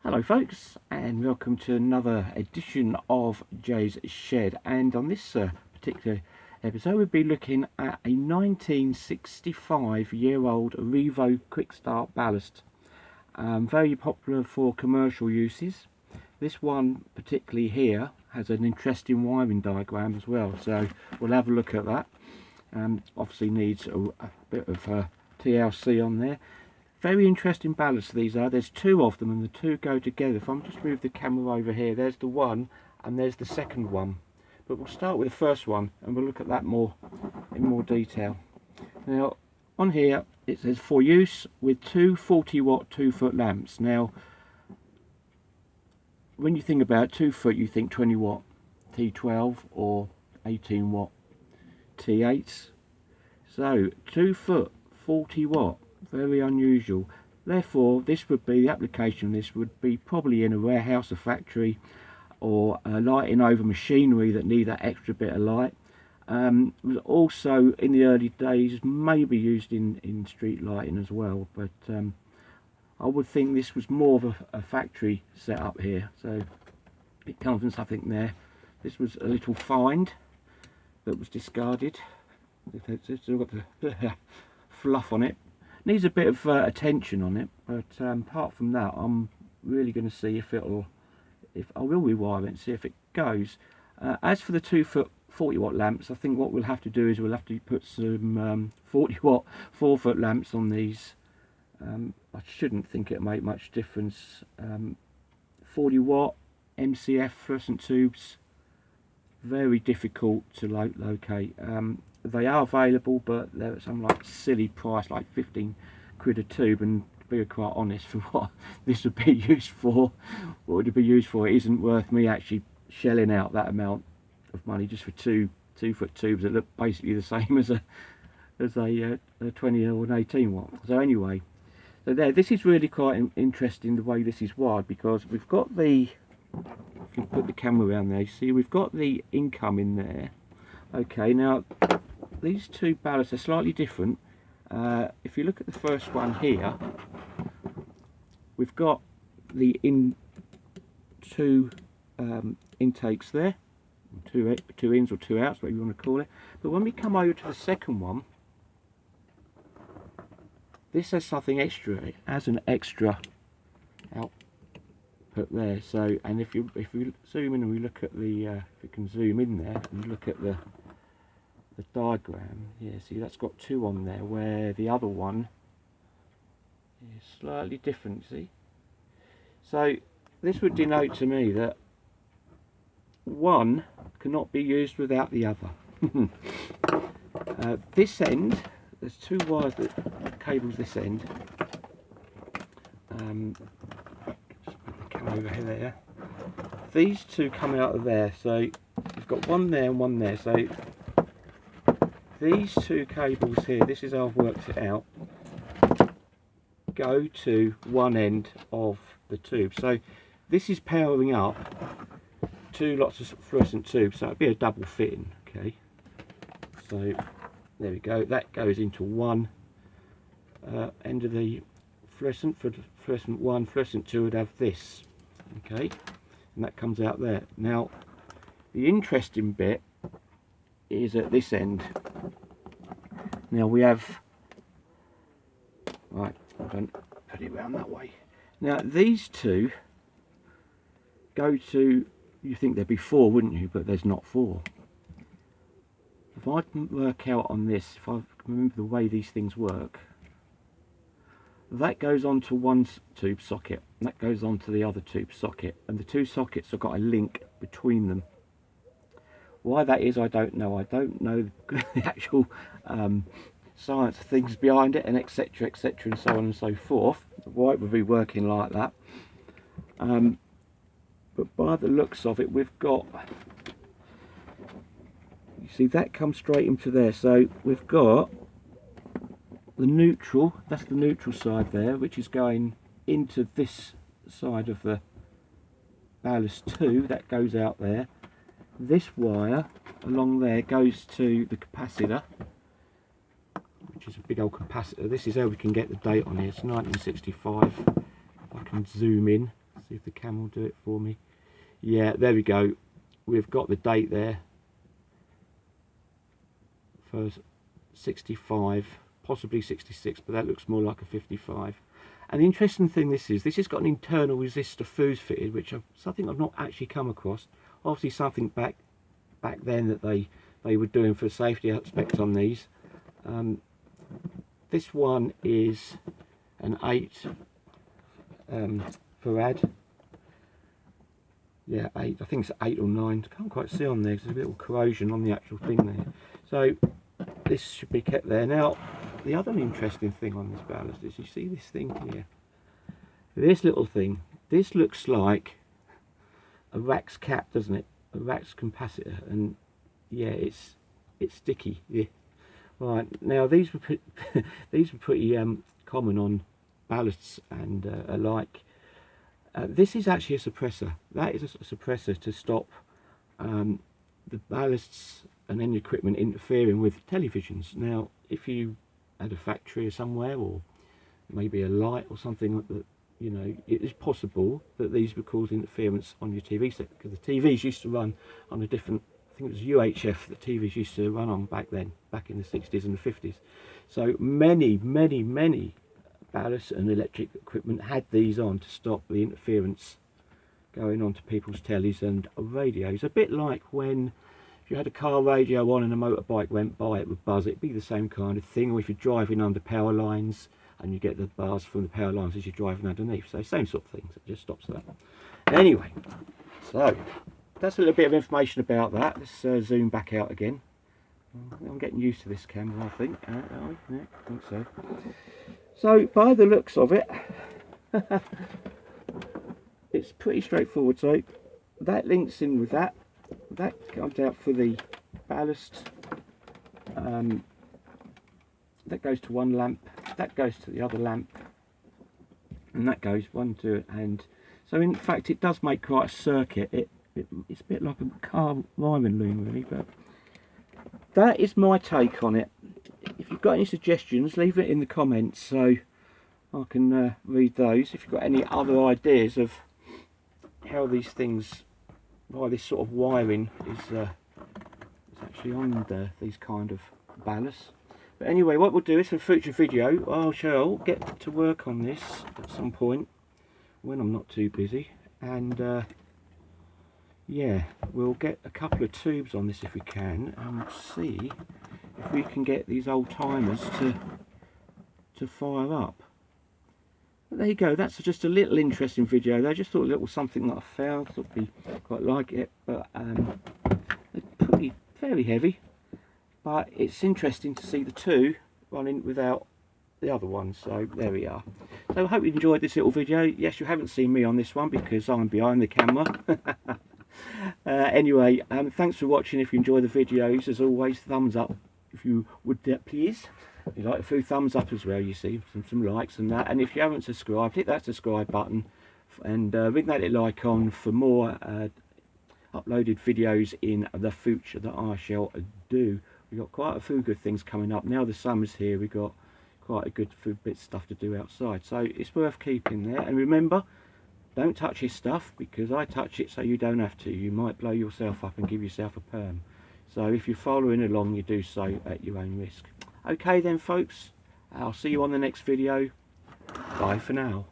Hello folks, and welcome to another edition of Jay's Shed. And on this particular episode we'll be looking at a 1965-year-old Revo quick start ballast. Very popular for commercial uses. This one particularly here has an interesting wiring diagram as well, so we'll have a look at that. Obviously needs a bit of TLC on there. Very interesting ballasts these are. There's two of them and the two go together. If I'm just move the camera over here, there's the one and there's the second one. But we'll start with the first one and we'll look at that in more detail. Now on here it says for use with two 40-watt 2-foot lamps. Now when you think about 2 foot you think 20-watt T12 or 18-watt T8s. So 2 foot 40-watt. Very unusual. Therefore this would be, the application of this would be probably in a warehouse, a factory, or lighting over machinery that need that extra bit of light. It was also in the early days maybe used in street lighting as well, but I would think this was more of a factory setup here. So it comes from something there. This was a little find that was discarded. It's still got the fluff on it. Needs a bit of attention on it, but apart from that I'm really going to see if I will rewire it and see if it goes. As for the 2 foot 40-watt lamps, I think what we'll have to do is we'll have to put some 40-watt 4-foot lamps on these. I shouldn't think it'll make much difference. 40-watt MCF fluorescent tubes, very difficult to locate. They are available, but they're at some like silly price, like 15 quid a tube, and to be quite honest, for what this would be used for, what would it be used for, it isn't worth me actually shelling out that amount of money just for two 2-foot tubes that look basically the same as a 20 or an 18 watt. So anyway, so there, this is really quite interesting the way this is wired, because we've got the, if you put the camera around there, you see we've got the income in there. Okay, now these two ballasts are slightly different. If you look at the first one here, we've got the two intakes there, two ins or two outs, whatever you want to call it. But when we come over to the second one, this has something extra. It has an extra output there. So, and if you zoom in and we look at the, if you can zoom in there and look at the diagram, yeah, see that's got two on there, where the other one is slightly different, see? So this would denote to me that one cannot be used without the other. This end, there's two wires, cables this end. Just put the camera over here, there. These two come out of there, so you've got one there and one there. So these two cables here, this is how I've worked it out, go to one end of the tube. So this is powering up two lots of fluorescent tubes, so it'd be a double fitting. Okay, so there we go, that goes into one end of the fluorescent. For fluorescent 1, fluorescent 2 would have this, okay, and that comes out there. Now the interesting bit is at this end. Now we have, right, I don't put it around that way. Now these two go to, you think there'd be 4, wouldn't you? But there's not 4. If I can work out on this, if I remember the way these things work, that goes onto one tube socket, and that goes onto the other tube socket, and the two sockets have got a link between them. Why that is, I don't know. I don't know the actual science of things behind it, and etc, etc, and so on and so forth. Why it would be working like that. But by the looks of it, we've got, you see that comes straight into there. So we've got the neutral, that's the neutral side there, which is going into this side of the ballast 2, that goes out there. This wire along there goes to the capacitor, which is a big old capacitor. This is how we can get the date on here. It's 1965. If I can zoom in, See if the camera will do it for me. Yeah, there we go. We've got the date there for 65, possibly 66, but that looks more like a 55. And the interesting thing this has got an internal resistor fuse fitted, which is something I've not actually come across. Obviously something back then that they were doing for a safety aspect on these. This one is an 8 farad. Yeah, 8. I think it's 8 or 9. Can't quite see on there because there's a bit of corrosion on the actual thing there. So this should be kept there. Now, the other interesting thing on this ballast is you see this thing here. This little thing. This looks like a wax cap, doesn't it? A wax capacitor, and yeah, it's sticky. Yeah. Right. Now these were pretty common on ballasts and alike. This is actually a suppressor. That is a suppressor to stop the ballasts and any equipment interfering with televisions. Now, if you had a factory or somewhere, or maybe a light or something that, you know, it is possible that these would cause interference on your TV set, because the TVs used to run on a different, I think it was UHF that TVs used to run on back then, back in the 60s and the 50s. So many ballast and electric equipment had these on to stop the interference going on to people's tellies and radios. A bit like when if you had a car radio on and a motorbike went by, it would buzz. It'd be the same kind of thing. Or if you're driving under power lines and you get the buzz from the power lines as you're driving underneath. So same sort of thing. So it just stops that. Anyway, so that's a little bit of information about that. Let's zoom back out again. I'm getting used to this camera, I think. Yeah, I think so. So by the looks of it, it's pretty straightforward. So that links in with that. That comes out for the ballast. That goes to one lamp. That goes to the other lamp. And that goes 1, 2, and so in fact it does make quite a circuit. It's a bit like a car rhyming loom really, but that is my take on it. If you've got any suggestions, leave it in the comments so I can read those. If you've got any other ideas of how these things, why this sort of wiring is actually on these kind of ballasts. But anyway, what we'll do is for a future video, I shall get to work on this at some point when I'm not too busy, and yeah, we'll get a couple of tubes on this if we can, and see if we can get these old timers to fire up. But there you go, that's just a little interesting video. I just thought a little something that I found, thought it'd be quite like it, but they're pretty fairly heavy. But it's interesting to see the two running without the other one, so there we are. So I hope you enjoyed this little video. Yes, you haven't seen me on this one because I'm behind the camera. Anyway, thanks for watching. If you enjoy the videos, as always, thumbs up if you would please. If you like a few thumbs up as well, you see, some likes and that. And if you haven't subscribed, hit that subscribe button and ring that little icon for more uploaded videos in the future that I shall do. We've got quite a few good things coming up. Now the summer's here, we've got quite a good few bits of stuff to do outside. So it's worth keeping there. And remember, don't touch his stuff, because I touch it so you don't have to. You might blow yourself up and give yourself a perm. So if you're following along, you do so at your own risk. Okay then folks, I'll see you on the next video. Bye for now.